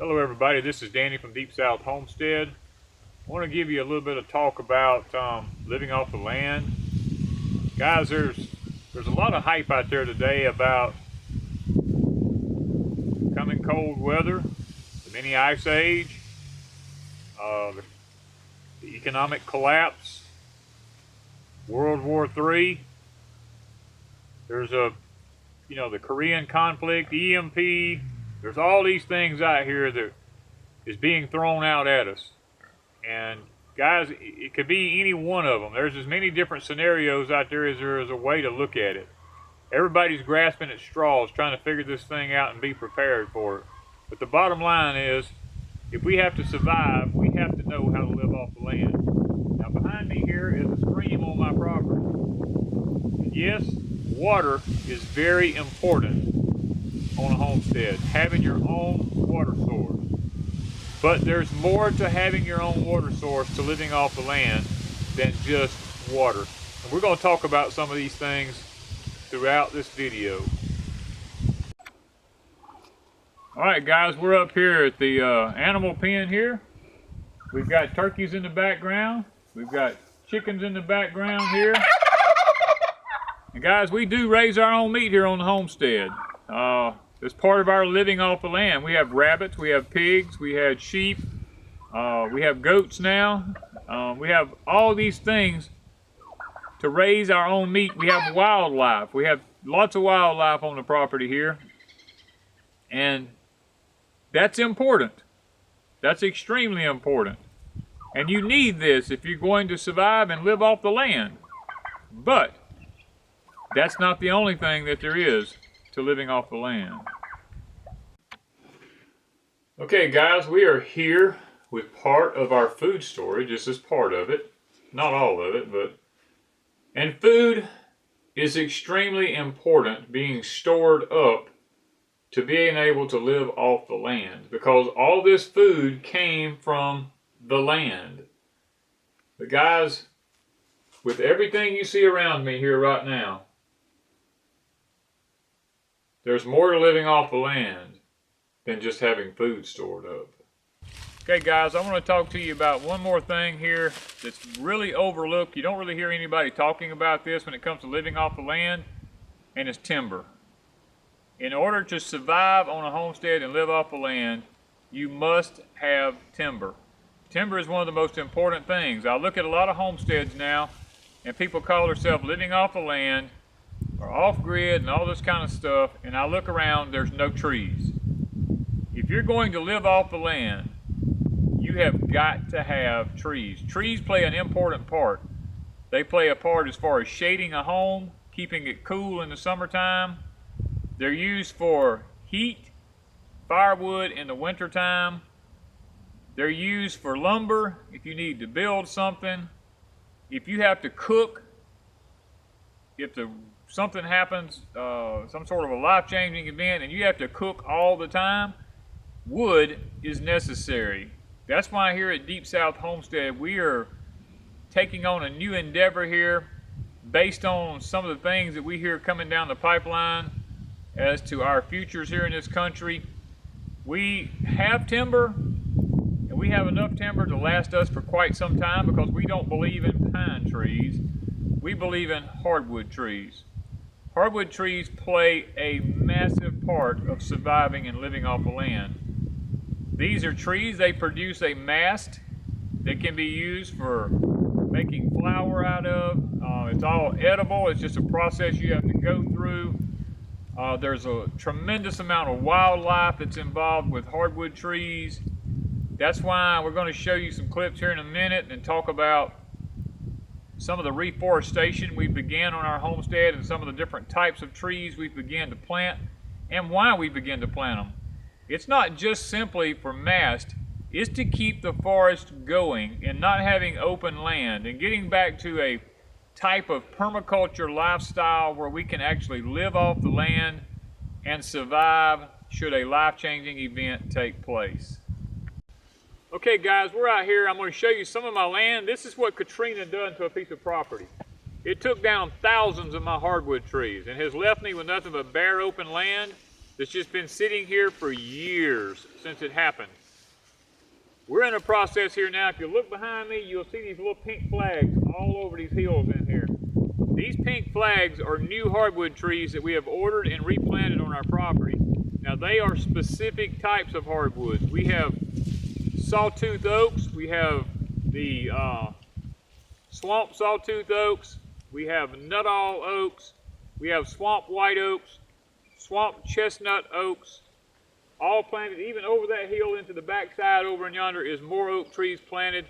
Hello everybody, this is Danny from Deep South Homestead. I want to give you a little bit of talk about living off the land. Guys, there's a lot of hype out there today about coming cold weather, the mini ice age, the economic collapse, World War III. There's the Korean conflict, EMP. There's all these things out here that is being thrown out at us. And guys, it could be any one of them. There's as many different scenarios out there as there is a way to look at it. Everybody's grasping at straws, trying to figure this thing out and be prepared for it. But the bottom line is, if we have to survive, we have to know how to live off the land. Now behind me here is a stream on my property. And yes, water is very important on a homestead, having your own water source. But there's more to having your own water source to living off the land than just water. And we're going to talk about some of these things throughout this video. Alright guys, we're up here at the animal pen here. We've got turkeys in the background. We've got chickens in the background here. And guys, we do raise our own meat here on the homestead. As part of our living off the land. We have rabbits, we have pigs, we had sheep, we have goats now. We have all these things to raise our own meat. We have wildlife. We have lots of wildlife on the property here. And that's important. That's extremely important. And you need this if you're going to survive and live off the land. But that's not the only thing that there is to living off the land. Okay guys, we are here with part of our food storage. This is part of it, not all of it, and food is extremely important, being stored up to being able to live off the land, because all this food came from the land. But guys, with everything you see around me here right now, there's more to living off the land than just having food stored up. Okay guys, I want to talk to you about one more thing here that's really overlooked. You don't really hear anybody talking about this when it comes to living off the land, and it's timber. In order to survive on a homestead and live off the land, you must have timber. Timber is one of the most important things. I look at a lot of homesteads now, and people call themselves living off the land, or off-grid and all this kind of stuff, and I look around, there's no trees. If you're going to live off the land, you have got to have trees. Trees play an important part. They play a part as far as shading a home, keeping it cool in the summertime. They're used for heat, firewood in the wintertime. They're used for lumber if you need to build something. If you have to cook, if something happens, some sort of a life-changing event, and you have to cook all the time, wood is necessary. That's why here at Deep South Homestead, we are taking on a new endeavor here based on some of the things that we hear coming down the pipeline as to our futures here in this country. We have timber, and we have enough timber to last us for quite some time, because we don't believe in pine trees. We believe in hardwood trees. Hardwood trees play a massive part of surviving and living off the land. These are trees, they produce a mast that can be used for making flour out of. It's all edible, it's just a process you have to go through. There's a tremendous amount of wildlife that's involved with hardwood trees. That's why we're going to show you some clips here in a minute and talk about some of the reforestation we began on our homestead and some of the different types of trees we began to plant and why we began to plant them. It's not just simply for mast, it's to keep the forest going and not having open land and getting back to a type of permaculture lifestyle where we can actually live off the land and survive should a life-changing event take place. Okay guys, we're out here. I'm going to show you some of my land. This is what Katrina done to a piece of property. It took down thousands of my hardwood trees and has left me with nothing but bare open land that's just been sitting here for years since it happened. We're in a process here now. If you look behind me, you'll see these little pink flags all over these hills in here. These pink flags are new hardwood trees that we have ordered and replanted on our property. Now they are specific types of hardwoods. We have sawtooth oaks, we have the swamp sawtooth oaks, we have nuttall oaks, we have swamp white oaks, swamp chestnut oaks, all planted. Even over that hill into the backside over in yonder is more oak trees planted.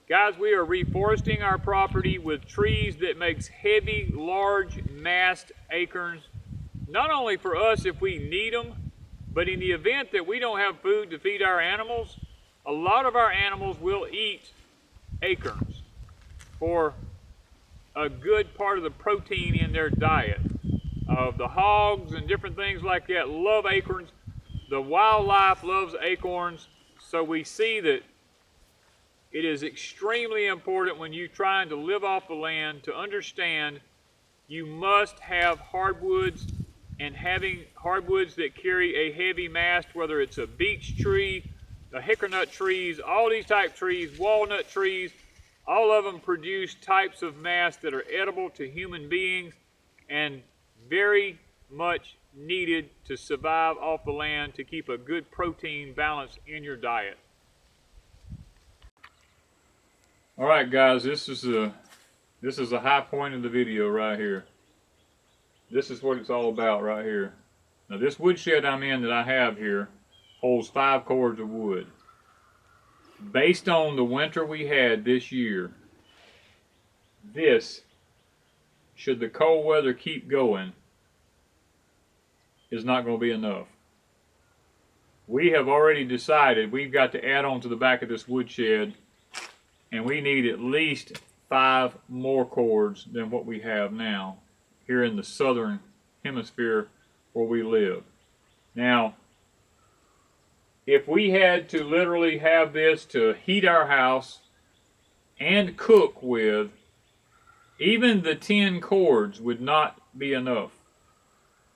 Guys, we are reforesting our property with trees that makes heavy, large, massed acorns, not only for us if we need them, but in the event that we don't have food to feed our animals, a lot of our animals will eat acorns for a good part of the protein in their diet. The hogs and different things like that love acorns. The wildlife loves acorns, so we see that it is extremely important when you're trying to live off the land to understand you must have hardwoods, and having hardwoods that carry a heavy mast, whether it's a beech tree, the hickory trees, all these type trees, walnut trees, all of them produce types of mast that are edible to human beings and very much needed to survive off the land to keep a good protein balance in your diet. All right, guys, this is a high point of the video right here. This is what it's all about right here. Now this woodshed I'm in that I have here holds 5 cords of wood. Based on the winter we had this year, this, should the cold weather keep going, is not going to be enough. We have already decided we've got to add on to the back of this woodshed, and we need at least 5 more cords than what we have now here in the southern hemisphere where we live. Now, if we had to literally have this to heat our house and cook with, even the 10 cords would not be enough.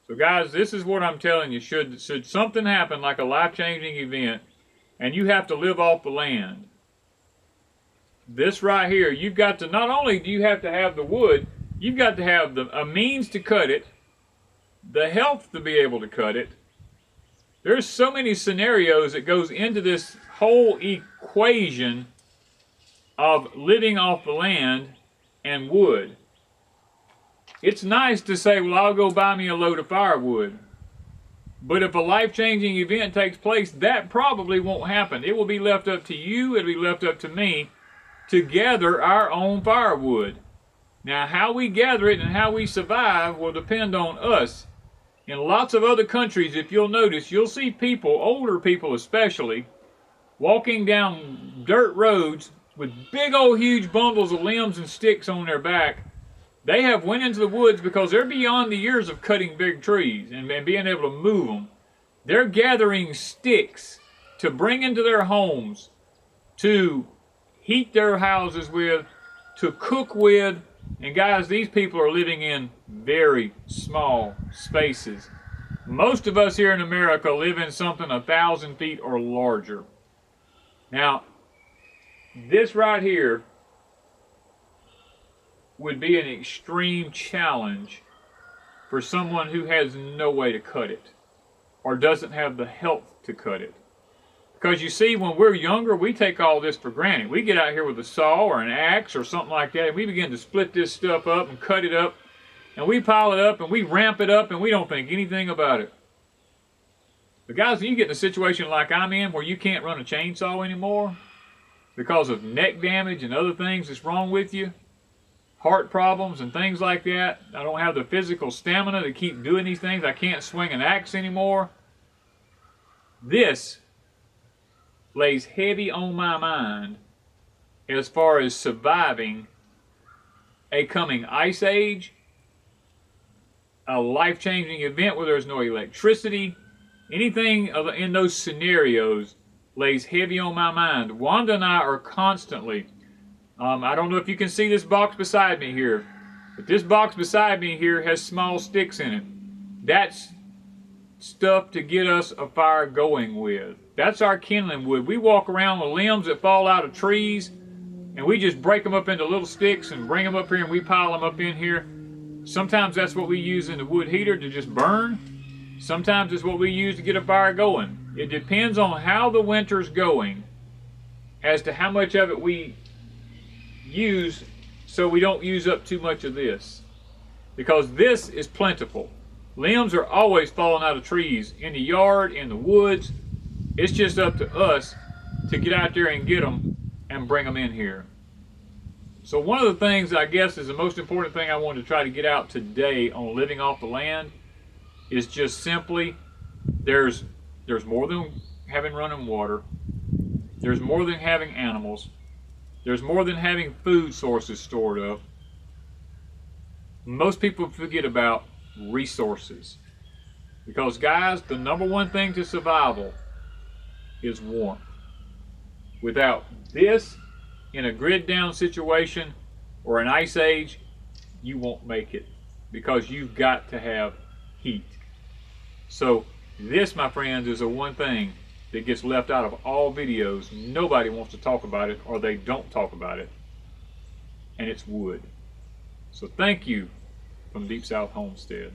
So guys, this is what I'm telling you. Should something happen like a life-changing event and you have to live off the land, this right here, you've got to, not only do you have to have the wood, you've got to have a means to cut it, the health to be able to cut it. There's so many scenarios that goes into this whole equation of living off the land and wood. It's nice to say, well, I'll go buy me a load of firewood. But if a life-changing event takes place, that probably won't happen. It will be left up to you, it'll be left up to me to gather our own firewood. Now, how we gather it and how we survive will depend on us. In lots of other countries, if you'll notice, you'll see people, older people especially, walking down dirt roads with big old huge bundles of limbs and sticks on their back. They have went into the woods because they're beyond the years of cutting big trees and being able to move them. They're gathering sticks to bring into their homes, to heat their houses with, to cook with. And guys, these people are living in very small spaces. Most of us here in America live in something 1,000 feet or larger. Now, this right here would be an extreme challenge for someone who has no way to cut it or doesn't have the health to cut it. Because you see, when we're younger, we take all this for granted. We get out here with a saw or an axe or something like that, and we begin to split this stuff up and cut it up, and we pile it up and we ramp it up, and we don't think anything about it. But guys, when you get in a situation like I'm in where you can't run a chainsaw anymore because of neck damage and other things that's wrong with you, heart problems and things like that, I don't have the physical stamina to keep doing these things, I can't swing an axe anymore, this lays heavy on my mind as far as surviving a coming ice age, a life-changing event where there's no electricity. Anything in those scenarios lays heavy on my mind. Wanda and I are constantly, I don't know if you can see this box beside me here, but this box beside me here has small sticks in it. That's stuff to get us a fire going with. That's our kindling wood. We walk around with limbs that fall out of trees, and we just break them up into little sticks and bring them up here, and we pile them up in here. Sometimes that's what we use in the wood heater to just burn. Sometimes it's what we use to get a fire going. It depends on how the winter's going as to how much of it we use, so we don't use up too much of this. Because this is plentiful. Limbs are always falling out of trees, in the yard, in the woods. It's just up to us to get out there and get them and bring them in here. So one of the things I guess is the most important thing I wanted to try to get out today on living off the land is just simply there's more than having running water. There's more than having animals. There's more than having food sources stored up. Most people forget about resources. Because guys, the number one thing to survival is warmth. Without this, in a grid down situation or an ice age, you won't make it. Because you've got to have heat. So this, my friends, is the one thing that gets left out of all videos. Nobody wants to talk about it, or they don't talk about it. And it's wood. So thank you from Deep South Homestead.